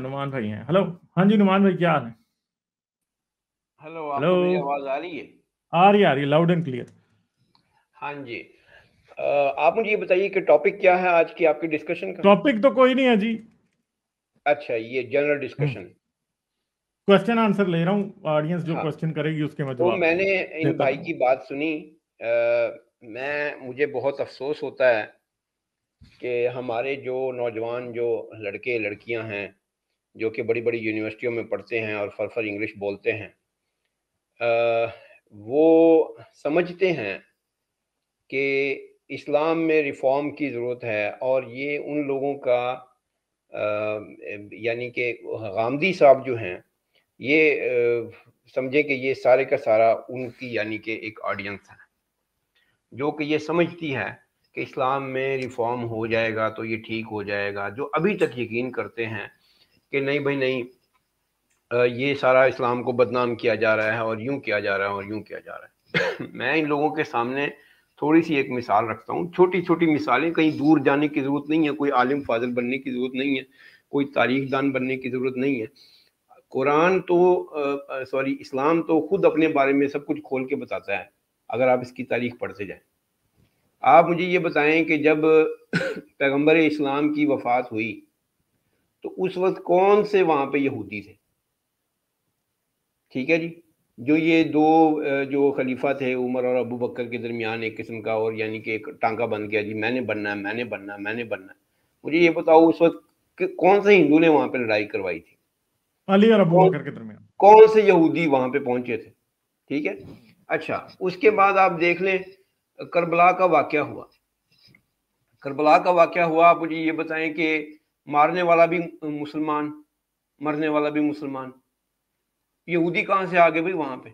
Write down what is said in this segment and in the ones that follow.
नुमान भाई हैं। हेलो, हाँ जी नुमान भाई, क्या हाल है? हेलो, हेलो, आपको मेरी आवाज़ आ रही है? आ रही है लाउड एंड क्लियर। हाँ जी। आप मुझे ये बताइए कि टॉपिक क्या है आज की आपकी डिस्कशन का? टॉपिक तो कोई नहीं है जी। अच्छा, ये जनरल डिस्कशन। क्वेश्चन आंसर ले रहा हूँ, ऑडियंस जो हाँ, क्वेश्चन करेगी उसके मैं तो जवाब मैंने इन देता भाई रहूँगा। की बात सुनी। मुझे बहुत अफसोस होता है कि हमारे जो नौजवान जो लड़के लड़कियां हैं जो कि बड़ी बड़ी यूनिवर्सिटियों में पढ़ते हैं और फर इंग्लिश बोलते हैं, अ, वो समझते हैं कि इस्लाम में रिफॉर्म की ज़रूरत है, और ये उन लोगों का यानी कि गामदी साहब जो हैं ये समझे कि ये सारे का सारा उनकी यानी कि एक ऑडियंस है जो कि ये समझती है कि इस्लाम में रिफॉर्म हो जाएगा तो ये ठीक हो जाएगा, जो अभी तक यकीन करते हैं कि नहीं भाई नहीं, ये सारा इस्लाम को बदनाम किया जा रहा है और यूं किया जा रहा है और यूं किया जा रहा है। मैं इन लोगों के सामने थोड़ी सी एक मिसाल रखता हूँ, छोटी छोटी मिसालें, कहीं दूर जाने की ज़रूरत नहीं है, कोई आलिम फाजिल बनने की ज़रूरत नहीं है, कोई तारीख दान बनने की ज़रूरत नहीं है। कुरान तो सॉरी इस्लाम तो खुद अपने बारे में सब कुछ खोल के बताता है अगर आप इसकी तारीख पढ़ते जाएं। आप मुझे ये बताएं कि जब पैगंबर इस्लाम की वफात हुई तो उस वक्त कौन से वहां पे यहूदी थे? ठीक है जी। जो ये दो जो खलीफा थे उमर और अबू बकर के दरमियान एक किस्म का, और यानी कि एक टांका बन गया जी, मैंने बनना है, मैंने बनना है, मैंने बनना है। मुझे ये बताओ उस वक्त कौन से हिंदू ने वहां पे लड़ाई करवाई थी? अली और अबू कौन बकर के दरमियान। कौन से यहूदी वहां पे पहुंचे थे? ठीक है। अच्छा, उसके बाद आप देख लें, करबला का वाकया हुआ। करबला का वाकया हुआ, आप मुझे ये बताएं कि मारने वाला भी मुसलमान, मरने वाला भी मुसलमान, यहूदी कहाँ से आगे भाई वहां पे?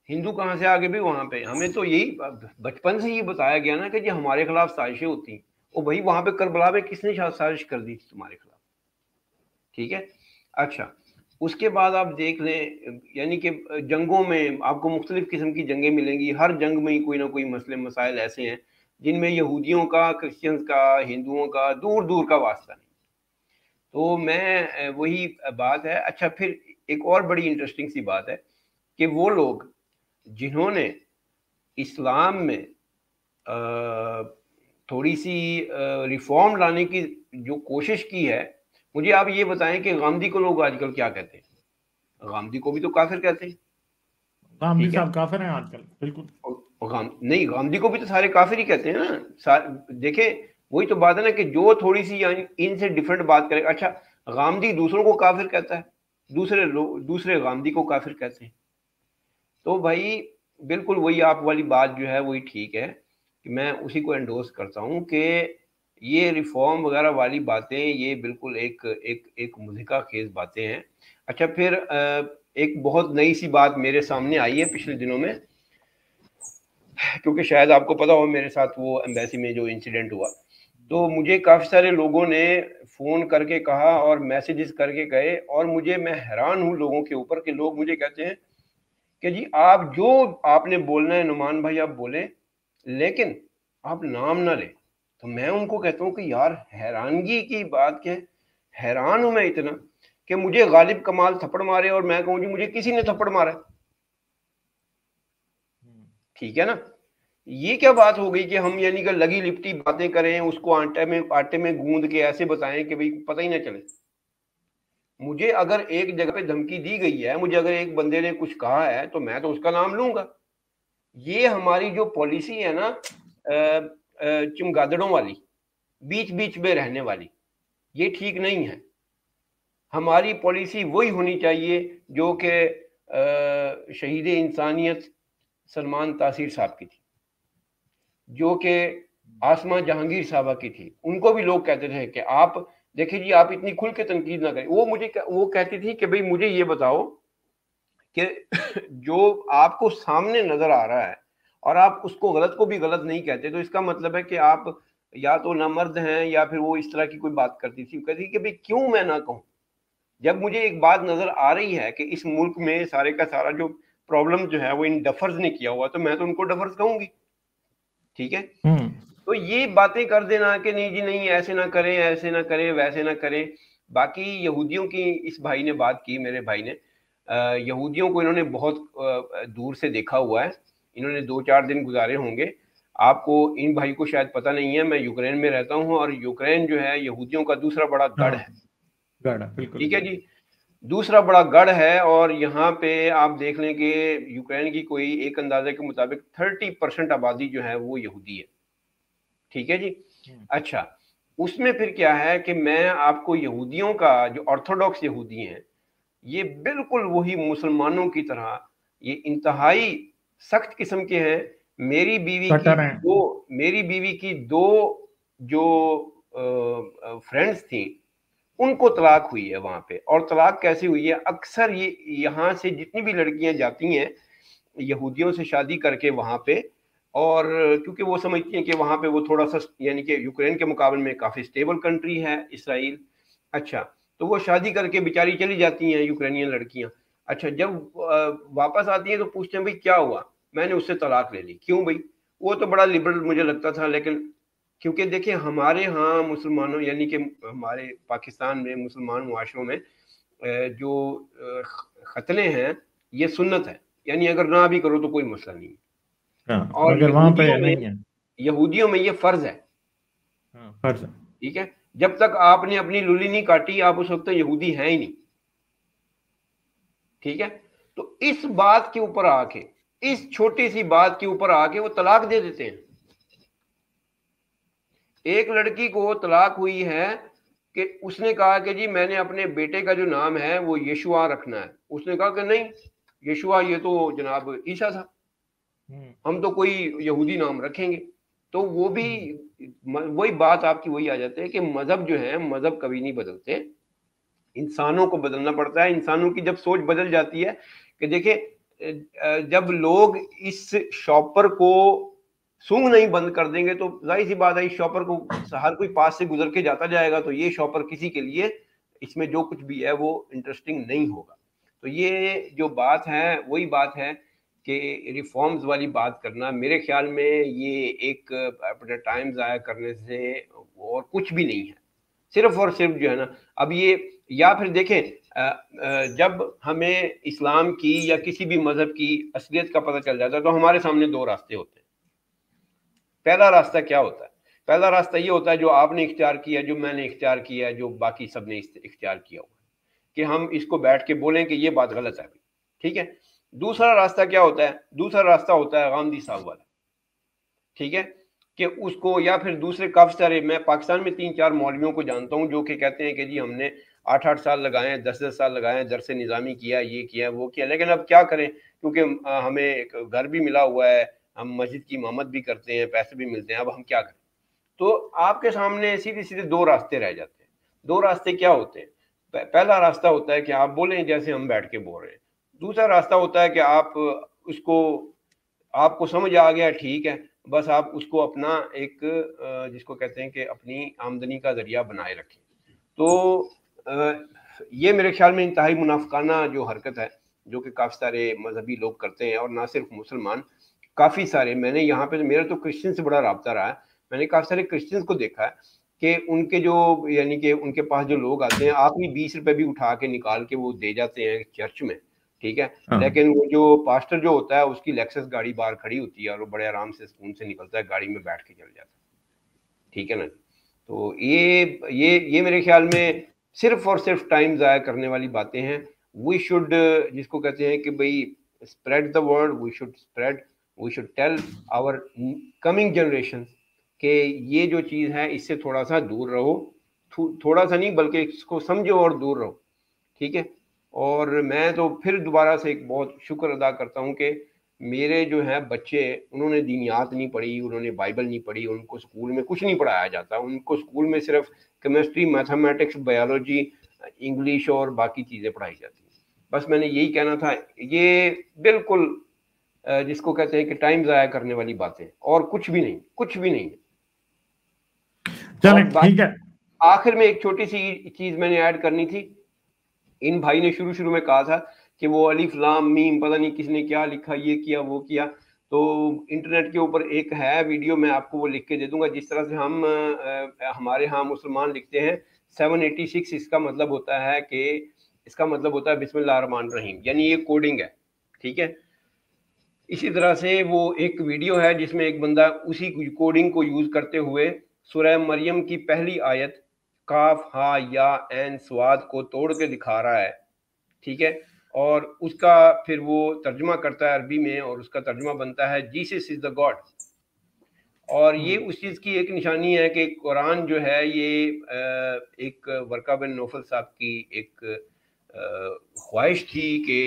हिंदू कहाँ से आगे भी वहां पे? हमें तो यही बचपन से ये बताया गया ना कि जी हमारे खिलाफ साजिशें होती हैं। और भाई वहां पे करबला में किसने साजिश कर दी थी तुम्हारे खिलाफ? ठीक है। अच्छा, उसके बाद आप देख लें, यानी कि जंगों में आपको मुख्तलिफ किस्म की जंगें मिलेंगी, हर जंग में ही कोई ना कोई मसले मसाइल ऐसे हैं जिनमें यहूदियों का, क्रिश्चियंस का, हिंदुओं का दूर दूर का वास्ता नहीं। तो मैं वही बात है। अच्छा, फिर एक और बड़ी इंटरेस्टिंग सी बात है कि वो लोग जिन्होंने इस्लाम में थोड़ी सी रिफॉर्म लाने की जो कोशिश की है, मुझे आप ये बताएं कि गांधी को लोग आजकल क्या कहते हैं? गांधी को भी तो काफिर कहते हैं। गांधी ठीक है। साहब काफिर हैं आजकल, बिल्कुल। नहीं, गांधी को भी तो सारे काफिर ही कहते हैं ना। देखे, वही तो बात है ना कि जो थोड़ी सी यानी इनसे डिफरेंट बात करे। अच्छा, गांधी दूसरों को काफिर कहता है, दूसरे लोग दूसरे गांधी को काफिर कहते हैं। तो भाई बिल्कुल वही आप वाली बात जो है वही ठीक है कि मैं उसी को एंडोर्स करता हूँ कि ये रिफॉर्म वगैरह वाली बातें ये बिल्कुल एक एक एक मुज़िका खेज बातें हैं। अच्छा, फिर एक बहुत नई सी बात मेरे सामने आई है पिछले दिनों में, क्योंकि शायद आपको पता हो मेरे साथ वो एम्बेसी में जो इंसिडेंट हुआ। तो मुझे काफ़ी सारे लोगों ने फ़ोन करके कहा और मैसेजेस करके गए, और मैं हैरान हूँ लोगों के ऊपर कि लोग मुझे कहते हैं कि जी आप जो आपने बोलना है नुमान भाई आप बोलें, लेकिन आप नाम ना लें। तो मैं उनको कहता हूँ कि यार हैरानगी की बात क्या है? हैरान हूं मैं इतना कि मुझे गालिब कमाल थप्पड़ मारे और मैं कहूँ जी मुझे किसी ने थप्पड़ मारा है। ठीक है ना? ये क्या बात हो गई कि हम यानी कि लगी लिपटी बातें करें, उसको आटे में गूंद के ऐसे बताएं कि भाई पता ही ना चले। मुझे अगर एक जगह पे धमकी दी गई है, मुझे अगर एक बंदे ने कुछ कहा है तो मैं तो उसका नाम लूंगा। ये हमारी जो पॉलिसी है ना, चमगादड़ों वाली, बीच बीच में रहने वाली, ये ठीक नहीं है। हमारी पॉलिसी वही होनी चाहिए जो कि शहीद इंसानियत सलमान तासीर साहब की थी, जो कि आसमा जहांगीर साहबा की थी। उनको भी लोग कहते थे कि आप देखिए जी आप इतनी खुल के तनकीद ना करें। वो कहती थी कि भाई मुझे ये बताओ कि जो आपको सामने नजर आ रहा है और आप उसको गलत को भी गलत नहीं कहते, तो इसका मतलब है कि आप या तो नामर्द हैं, या फिर वो इस तरह की कोई बात करती थी। कहती कि भाई क्यों मैं ना कहूं? जब मुझे एक बात नजर आ रही है कि इस मुल्क में सारे का सारा जो प्रॉब्लम जो है वो इन डफर्स ने किया हुआ, तो मैं तो उनको डफर्स कहूंगी। ठीक है। हम्म। तो ये बातें कर देना कि नहीं जी नहीं ऐसे ना करें, ऐसे ना करें, वैसे ना करें, باقی یہودیوں کی اس بھائی نے بات کی، میرے بھائی نے، یہودیوں کو انہوں نے بہت دور سے دیکھا ہوا ہے، انہوں نے 2-4 دن گزارے ہوں گے. آپ کو ان بھائی کو شاید پتہ نہیں ہے، میں یوکرین میں رہتا ہوں، اور یوکرین جو ہے یہودیوں کا دوسرا بڑا گڑھ ہے. گڑھ بالکل ٹھیک ہے جی، دوسرا بڑا گڑھ ہے. اور یہاں پہ آپ دیکھ لیں کہ یوکرین کی کوئی ایک اندازے کے مطابق 30% آبادی جو ہے وہ یہودی ہے. ٹھیک ہے جی. اچھا، اس میں پھر کیا ہے کہ میں آپ کو یہودیوں کا جو آرتھوڈاکس یہودی ہیں، یہ بالکل وہی مسلمانوں کی طرح یہ انتہائی سخت قسم کے ہیں. میری بیوی کی دو جو فرینڈز تھیں، ان کو طلاق ہوئی ہے وہاں پہ. اور طلاق کیسے ہوئی ہے؟ اکثر یہ یہاں سے جتنی بھی لڑکیاں جاتی ہیں یہودیوں سے شادی کر کے وہاں پہ، اور کیونکہ وہ سمجھتی ہیں کہ وہاں پہ وہ تھوڑا سا، یعنی کہ یوکرین کے مقابلے میں کافی سٹیبل کنٹری ہے اسرائیل. اچھا، تو وہ شادی کر کے بیچاری چلی جاتی ہیں یوکرینین لڑکیاں. اچھا، جب واپس آتی ہیں تو پوچھتے ہیں بھائی کیا ہوا؟ میں نے اس سے طلاق لے لی. کیوں بھائی؟ وہ تو بڑا لبرل مجھے لگتا تھا، لیکن کیونکہ دیکھیں ہمارے ہاں مسلمانوں، یعنی کہ ہمارے پاکستان میں مسلمان معاشروں میں جو ختنے ہیں یہ سنت ہے، یعنی اگر نہ بھی کرو تو کوئی مسئلہ نہیں. اور مگر وہاں پہ نہیں ہے، یہودیوں میں یہ فرض ہے. فرض ہے. ٹھیک ہے، جب تک آپ نے اپنی لولی نہیں کاٹی آپ اس وقت یہودی ہیں ہی نہیں. ٹھیک ہے، تو اس بات کے اوپر آ کے، اس چھوٹی سی بات کے اوپر آ کے وہ طلاق دے دیتے ہیں. ایک لڑکی کو طلاق ہوئی ہے کہ اس نے کہا کہ جی میں نے اپنے بیٹے کا جو نام ہے وہ یشوع رکھنا ہے. اس نے کہا کہ نہیں، یشوع یہ تو جناب عیسیٰ تھا، ہم تو کوئی یہودی نام رکھیں گے. تو وہ بھی وہی بات آپ کی وہی آ جاتے ہے کہ مذہب جو ہے، مذہب کبھی نہیں بدلتے، انسانوں کو بدلنا پڑتا ہے. انسانوں کی جب سوچ بدل جاتی ہے کہ دیکھیں جب لوگ اس شاپر کو سونگ نہیں بند کر دیں گے تو ظاہر سی بات ہے اس شاپر کو ہر کوئی پاس سے گزر کے جاتا جائے گا، تو یہ شاپر کسی کے لیے اس میں جو کچھ بھی ہے وہ انٹرسٹنگ نہیں ہوگا. تو یہ جو بات ہے وہی بات ہے کہ ریفارمز والی بات کرنا میرے خیال میں یہ ایک اپنا ٹائم ضائع کرنے سے اور کچھ بھی نہیں ہے. صرف اور صرف جو ہے نا، اب یہ، یا پھر دیکھیں جب ہمیں اسلام کی یا کسی بھی مذہب کی اصلیت کا پتہ چل جاتا ہے تو ہمارے سامنے دو راستے ہوتے ہیں. پہلا راستہ کیا ہوتا ہے؟ پہلا راستہ یہ ہوتا ہے جو آپ نے اختیار کیا، جو میں نے اختیار کیا، جو باقی سب نے اختیار کیا ہوا، کہ ہم اس کو بیٹھ کے بولیں کہ یہ بات غلط ہے. ٹھیک ہے. دوسرا راستہ کیا ہوتا ہے؟ دوسرا راستہ ہوتا ہے غامدی صاحب والا. ٹھیک ہے، کہ اس کو، یا پھر دوسرے کافی سارے، میں پاکستان میں 3-4 مولویوں کو جانتا ہوں جو کہ کہتے ہیں کہ جی ہم نے 8-8 سال لگائے ہیں، 10-10 سال لگائے ہیں، درس نظامی کیا، یہ کیا وہ کیا، لیکن اب کیا کریں کیونکہ ہمیں گھر بھی ملا ہوا ہے، ہم مسجد کی امامت بھی کرتے ہیں، پیسے بھی ملتے ہیں، اب ہم کیا کریں؟ تو آپ کے سامنے سیدھے سیدھے دو راستے رہ جاتے ہیں. دو راستے کیا ہوتے ہیں؟ پہلا راستہ ہوتا ہے کہ آپ بولیں جیسے ہم بیٹھ کے بول رہے ہیں. دوسرا راستہ ہوتا ہے کہ آپ اس کو، آپ کو سمجھ آ گیا ٹھیک ہے، بس آپ اس کو اپنا ایک جس کو کہتے ہیں کہ اپنی آمدنی کا ذریعہ بنائے رکھیں. تو یہ میرے خیال میں انتہائی منافقانہ جو حرکت ہے جو کہ کافی سارے مذہبی لوگ کرتے ہیں، اور نہ صرف مسلمان، کافی سارے. میں نے یہاں پہ میرا تو کرسچن سے بڑا رابطہ رہا ہے، میں نے کافی سارے کرسچنس کو دیکھا ہے کہ ان کے جو، یعنی کہ ان کے پاس جو لوگ آتے ہیں آپ بھی 20 روپے بھی اٹھا کے نکال کے وہ دے جاتے ہیں چرچ میں. ٹھیک ہے، لیکن وہ جو پاسٹر جو ہوتا ہے اس کی لیکسس گاڑی باہر کھڑی ہوتی ہے اور وہ بڑے آرام سے سکون سے نکلتا ہے، گاڑی میں بیٹھ کے چل جاتا ہے. ٹھیک ہے نا. تو یہ میرے خیال میں صرف اور صرف ٹائم ضائع کرنے والی باتیں ہیں. وی شوڈ، جس کو کہتے ہیں کہ بھئی spread the word, we should tell our coming generation کہ یہ جو چیز ہے اس سے تھوڑا سا دور رہو، تھوڑا سا نہیں بلکہ اس کو سمجھو اور دور رہو. ٹھیک ہے. اور میں تو پھر دوبارہ سے ایک بہت شکر ادا کرتا ہوں کہ میرے جو ہیں بچے، انہوں نے دینیات نہیں پڑھی، انہوں نے بائبل نہیں پڑھی، ان کو اسکول میں کچھ نہیں پڑھایا جاتا. ان کو اسکول میں صرف کیمسٹری، میتھمیٹکس، بایولوجی، انگلش اور باقی چیزیں پڑھائی جاتی ہیں. بس میں نے یہی کہنا تھا. یہ بالکل جس کو کہتے ہیں کہ ٹائم ضائع کرنے والی باتیں، اور کچھ بھی نہیں، کچھ بھی نہیں. چلیں ٹھیک ہے. آخر میں ایک چھوٹی سی چیز میں نے ایڈ کرنی تھی. ان بھائی نے شروع میں کہا تھا کہ وہ الف لام میم پتہ نہیں کس نے کیا لکھا، یہ کیا وہ کیا. تو انٹرنیٹ کے اوپر ایک ہے ویڈیو، میں آپ کو وہ لکھ کے دے دوں گا، جس طرح سے ہم ہمارے ہاں مسلمان لکھتے ہیں 786 इसका मतलब होता है बिस्मिल्लाह रहमान रहीम, यानी ये कोडिंग है, ठीक है। इसी तरह से वो एक वीडियो है जिसमें एक बंदा उसी कोडिंग को यूज करते हुए सूरह मरियम की पहली आयत काफ हा या एन स्वाद को तोड़ के दिखा रहा है, ठीक है, और उसका फिर वो तर्जुमा करता है अरबी में, और उसका तर्जुमा बनता है जीसस इज द गॉड। और ये उस चीज़ की एक निशानी है कि कुरान जो है ये एक वर्का बिन नौफल साहब की एक ख्वाहिश थी कि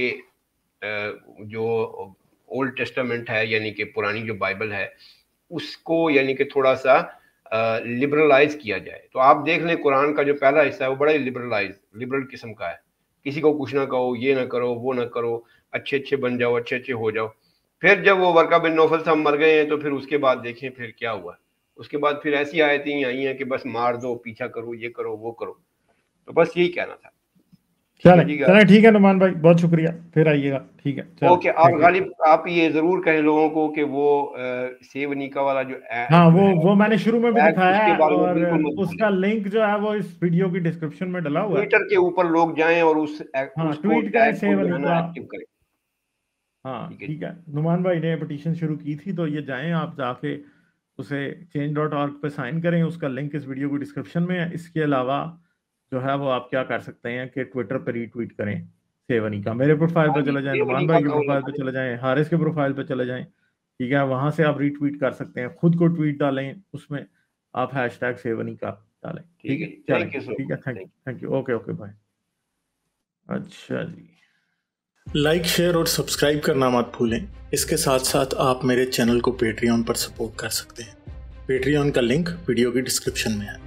जो ओल्ड टेस्टामेंट है यानी कि पुरानी जो बाइबल है उसको यानी कि थोड़ा सा लिबरलाइज किया जाए। तो आप देख लें कुरान का जो पहला हिस्सा है वो बड़ा ही लिबरल किस्म का है, किसी को कुछ ना कहो, ये ना करो, वो ना करो, अच्छे अच्छे बन जाओ, अच्छे अच्छे हो जाओ। फिर जब वो वर्का बिन नौफल साहब मर गए हैं तो फिर उसके बाद देखें फिर क्या हुआ। उसके बाद फिर ऐसी आयतें आई हैं कि बस मार दो, पीछा करो, ये करो, वो करो। तो बस यही कहना था। चलें ठीक है नुमान भाई, बहुत शुक्रिया, फिर आइएगा, ठीक है। ओके, और गालिब आप ये जरूर कहें लोगों को कि वो सेवनिका वाला जो हाँ वो मैंने शुरू में भी दिखाया है, और उसका लिंक जो है वो इस वीडियो की डिस्क्रिप्शन में डला हुआ है। ट्विटर के ऊपर लोग जाएं और उसको ट्वीट करें सेवनिका, एक्टिव करें। हाँ ठीक है। नुमान भाई ने पिटीशन शुरू की थी तो ये जाएं आप जाके उसे change.org पे साइन करें, उसका लिंक इस वीडियो की डिस्क्रिप्शन में है। इसके अलावा जो है वो आप क्या कर सकते हैं कि ट्विटर पर रीट्वीट करें सेवनिका, मेरे प्रोफाइल पे चले जाएं, नुमान भाई के प्रोफाइल पे चले जाएं, हारिस के प्रोफाइल पे चले जाएं, ठीक है, वहां से आप रीट्वीट कर सकते हैं, खुद को ट्वीट डालें, उसमें आप हैशटैग सेवनिका डालें, ठीक है। चलें ठीक है, थैंक यू, ओके बाय। अच्छा जी, लाइक, शेयर और सब्सक्राइब करना मत भूलें। इसके साथ साथ आप मेरे चैनल को पेट्रियन पर सपोर्ट कर सकते हैं। पेट्रियन का लिंक वीडियो की डिस्क्रिप्शन में है।